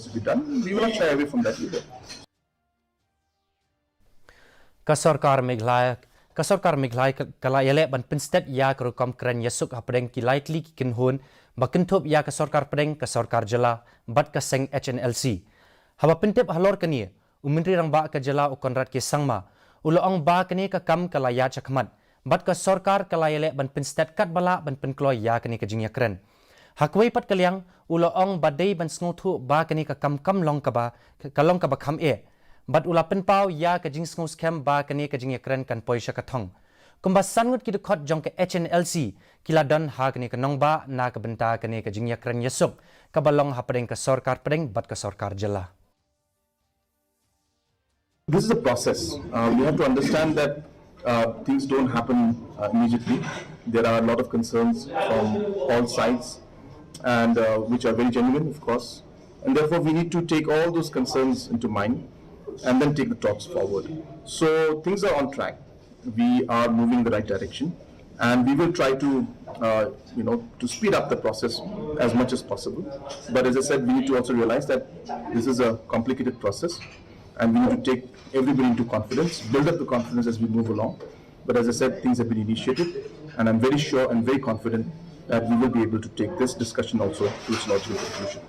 to be done. We will not shy away from that either. Sorkar Meghalaya kala Ialeh ban Pynstet Iakren keren Iasuk hapedeng ki likely ki kinhun bakintup ya Sorkar pedeng Sorkar jela bat ka Seng Hnlc. Haba pintip halor kania Menteri rang ba ka jela ukonrat ke sangma uloong ba kani ka kam kala ya chakmat bat ka Sorkar kala Ialeh ban Pynstet kat bala ban penkloy ya kani ka Jing Iakren. Hakwai pat kaliang uloong badai ban sngotu ba kani ka kam long ka ba kam bat ula penpau ya ka Jing sngus kem ba kani ka Jing Iakren kan poisha ka thong. Kumba sangut ki dukot jong ka Hnlc kila don ha kani ka nong ba na ka benta kani ka Jing Iakren Iasuk ka balong ha pedeng ka Sorkar pedeng bat ka Sorkar jela. This is a process. We have to understand that things don't happen immediately. There are a lot of concerns from all sides, and which are very genuine, of course. And therefore, we need to take all those concerns into mind and then take the talks forward. So things are on track. We are moving in the right direction, and we will try to, to speed up the process as much as possible. But as I said, we need to also realize that this is a complicated process, and we need to take everybody into confidence, build up the confidence as we move along. But as I said, things have been initiated, and I'm very sure and very confident that we will be able to take this discussion also to its logical conclusion.